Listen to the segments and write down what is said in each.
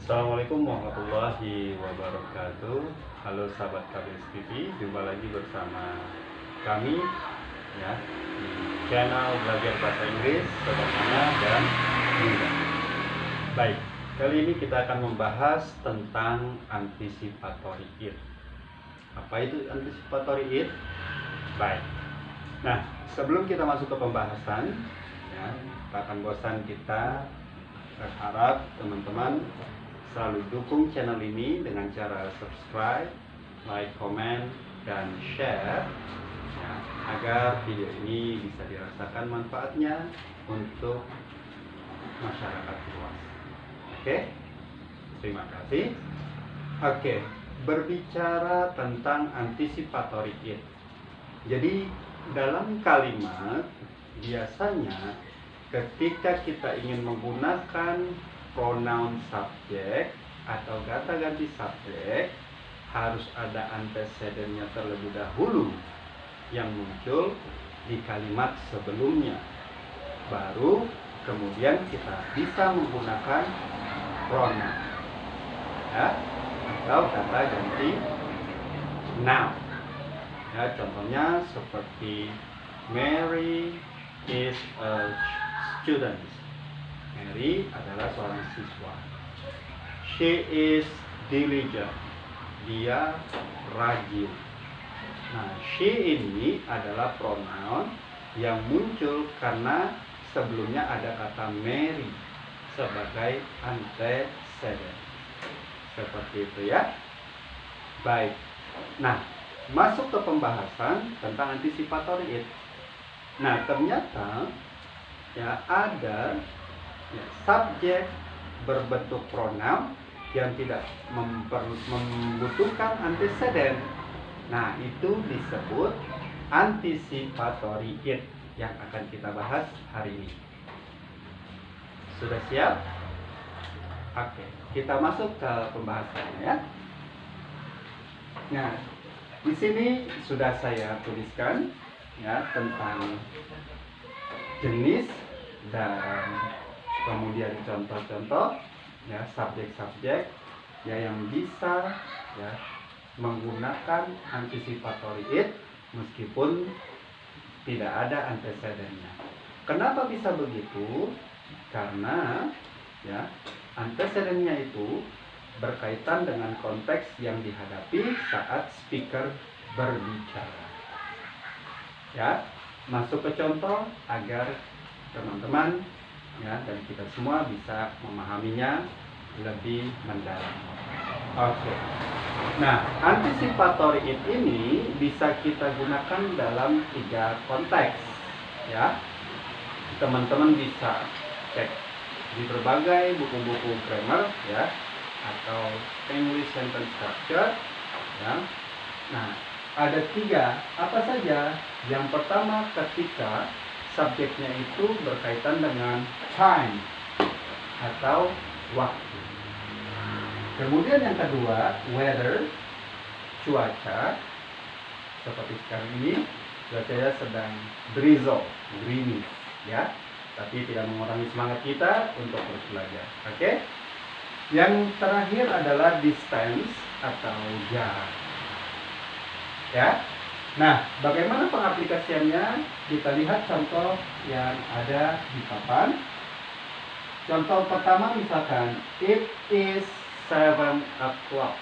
Assalamualaikum warahmatullahi wabarakatuh. Halo sahabat KBS TV, jumpa lagi bersama kami ya di channel Belajar Bahasa Inggris Sederhana dan Mudah. Baik, kali ini kita akan membahas tentang anticipatory it. Apa itu anticipatory it? Baik. Nah, sebelum kita masuk ke pembahasan, ya, tak akan bosan kita berharap teman-teman selalu dukung channel ini dengan cara subscribe, like, comment, dan share ya, agar video ini bisa dirasakan manfaatnya untuk masyarakat luas. Oke, terima kasih. Oke, berbicara tentang anticipatory it. Jadi dalam kalimat biasanya ketika kita ingin menggunakan pronoun subjek atau kata ganti subjek harus ada antecedennya terlebih dahulu yang muncul di kalimat sebelumnya, baru kemudian kita bisa menggunakan pronoun ya, atau kata ganti noun ya. Contohnya seperti Mary is a student. Mary adalah seorang siswa. She is diligent. Dia rajin. Nah, she ini adalah pronoun yang muncul karena sebelumnya ada kata Mary sebagai antecedent. Seperti itu ya. Baik. Nah, masuk ke pembahasan tentang anticipatory it. Nah, ternyata ya ada subjek berbentuk pronoun yang tidak membutuhkan antecedent. Nah, itu disebut anticipatory it yang akan kita bahas hari ini. Sudah siap? Oke, kita masuk ke pembahasannya ya. Nah, di sini sudah saya tuliskan ya tentang jenis dan kemudian contoh-contoh ya subjek-subjek ya yang bisa ya menggunakan anticipatory it meskipun tidak ada antecedennya. Kenapa bisa begitu? Karena ya antecedennya itu berkaitan dengan konteks yang dihadapi saat speaker berbicara. Ya, masuk ke contoh agar teman-teman ya dan kita semua bisa memahaminya lebih mendalam. Oke. Nah, anticipatory it ini bisa kita gunakan dalam 3 konteks ya. Teman-teman bisa cek di berbagai buku-buku grammar ya atau English sentence structure ya. Nah, ada 3 apa saja? Yang pertama ketika subjeknya itu berkaitan dengan time atau waktu. Kemudian yang kedua, weather, cuaca. Seperti sekarang ini, cuacanya sedang drizzle, gerimis, ya. Tapi tidak mengurangi semangat kita untuk terus belajar. Oke? Yang terakhir adalah distance atau jarak. Ya. Nah, bagaimana pengaplikasiannya? Kita lihat contoh yang ada di papan. Contoh pertama misalkan, it is 7 o'clock.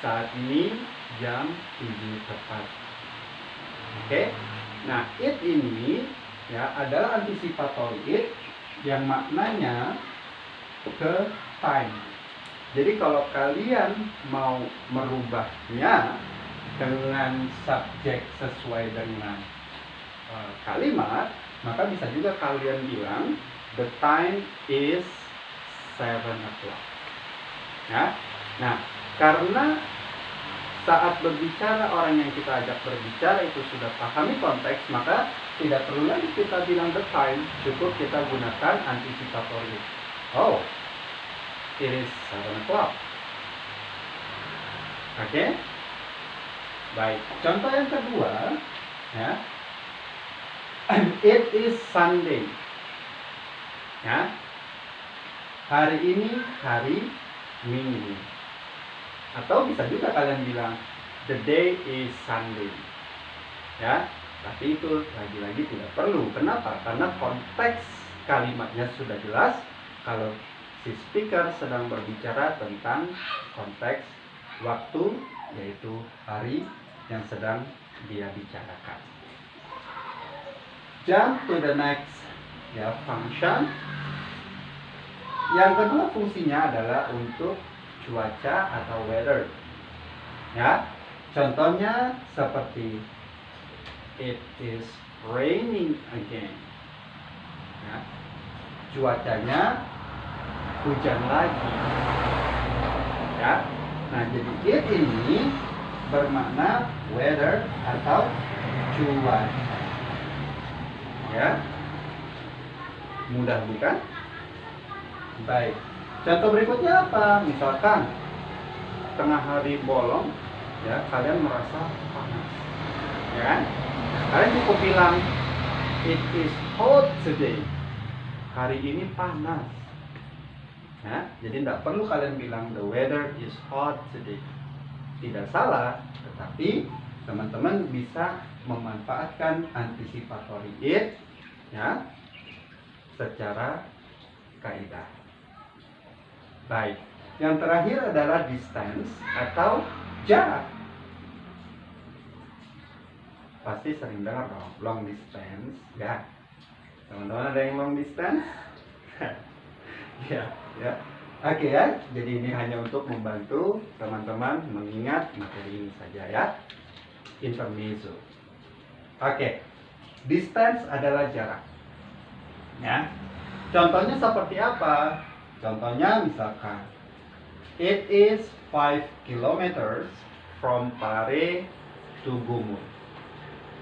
Saat ini jam 7 tepat. Oke. Nah, it ini ya adalah anticipatory it yang maknanya ke time. Jadi kalau kalian mau merubahnya dengan subjek sesuai dengan kalimat, maka bisa juga kalian bilang the time is 7 o'clock ya. Nah, karena saat berbicara orang yang kita ajak berbicara itu sudah pahami konteks, maka tidak perlu lagi kita bilang the time, cukup kita gunakan anticipatory. Oh, it is 7 o'clock. Oke? Baik, contoh yang kedua ya. It is Sunday. Ya. Hari ini hari Minggu. Atau bisa juga kalian bilang the day is Sunday. Ya, tapi itu lagi-lagi tidak perlu. Kenapa? Karena konteks kalimatnya sudah jelas kalau si speaker sedang berbicara tentang konteks waktu, yaitu hari yang sedang dia bicarakan. Jump to the next function. Yang kedua fungsinya adalah untuk cuaca atau weather. Ya, contohnya seperti it is raining again. Ya, cuacanya hujan lagi. Ya, nah jadi it ini bermakna weather atau cuaca. Ya, mudah bukan? Baik. Contoh berikutnya apa? Misalkan tengah hari bolong, ya kalian merasa panas, ya kan? Kalian cukup bilang it is hot today. Hari ini panas. Ya, jadi tidak perlu kalian bilang the weather is hot today. Tidak salah, tetapi teman-teman bisa memanfaatkan anticipatory it, ya, secara kaidah. Baik, yang terakhir adalah distance atau jarak. Pasti sering dengar dong, long distance, ya. Teman-teman ada yang long distance? Ya. Oke ya, jadi ini hanya untuk membantu teman-teman mengingat materi ini saja ya. Intermezzo. Oke, distance adalah jarak. Ya. Contohnya seperti apa? Contohnya misalkan it is 5 kilometers from Pare to Gumul.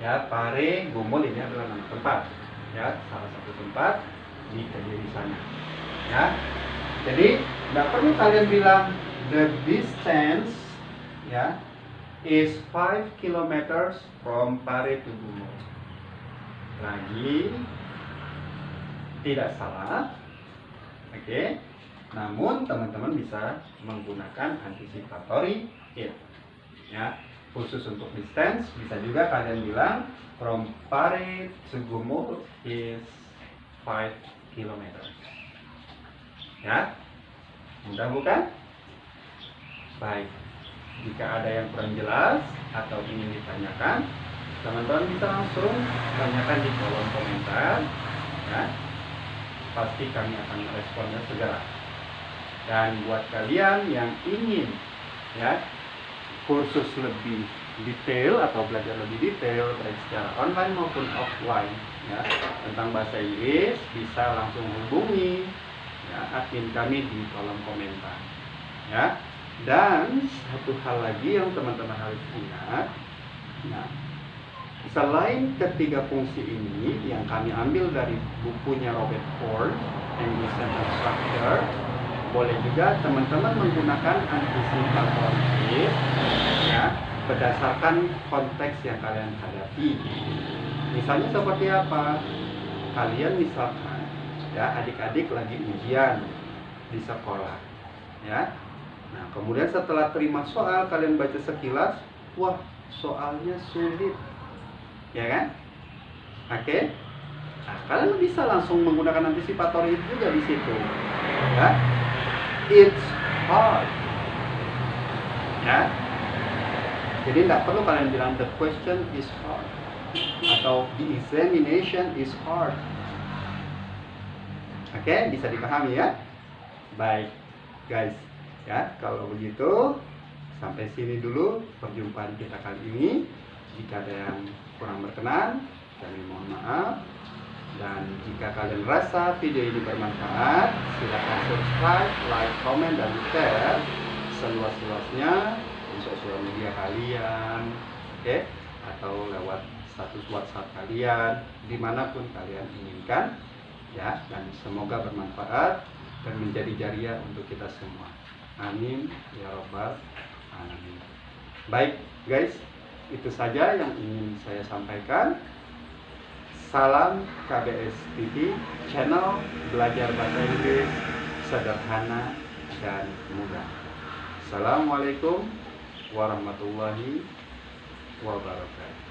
Ya, Pare, Gumul ini adalah nama tempat. Ya, salah satu tempat di Kediri sana. Ya. Jadi, tidak perlu kalian bilang the distance ya is 5 kilometers from Pare to Gumul. Lagi tidak salah. Oke. Namun teman-teman bisa menggunakan anticipatory it. Ya, khusus untuk distance bisa juga kalian bilang from Pare to Gumul is 5 kilometers. Ya, mudah bukan? Baik. Jika ada yang kurang jelas atau ingin ditanyakan, teman-teman bisa langsung tanyakan di kolom komentar. Ya, pasti kami akan meresponnya segera. Dan buat kalian yang ingin ya kursus lebih detail atau belajar lebih detail baik secara online maupun offline ya tentang bahasa Inggris, bisa langsung hubungi ya admin kami di kolom komentar ya. Dan satu hal lagi yang teman-teman harus ingat, nah, selain ketiga fungsi ini yang kami ambil dari bukunya Robert Ford, English Sentence Structure, boleh juga teman-teman menggunakan anticipatory it ya berdasarkan konteks yang kalian hadapi. Misalnya seperti apa? Kalian misalkan ya adik-adik lagi ujian di sekolah ya. Nah, kemudian setelah terima soal kalian baca sekilas, wah, soalnya sulit. Ya kan? Oke. Nah, kalian bisa langsung menggunakan anticipatory it juga di situ. Ya. It's hard. Ya. Jadi tidak perlu kalian bilang the question is hard atau the examination is hard. Oke, bisa dipahami ya? Baik, guys. Ya, kalau begitu sampai sini dulu perjumpaan kita kali ini. Jika ada yang kurang berkenan, kami mohon maaf. Dan jika kalian rasa video ini bermanfaat, silakan subscribe, like, comment, dan share seluas-luasnya di sosial media kalian, oke? Atau lewat status WhatsApp kalian, dimanapun kalian inginkan, ya. Dan semoga bermanfaat dan menjadi jariah untuk kita semua. Amin ya robbal alamin. Baik, guys, itu saja yang ingin saya sampaikan. Salam KBS TV, channel belajar bahasa Inggris sederhana dan mudah. Assalamualaikum warahmatullahi wabarakatuh.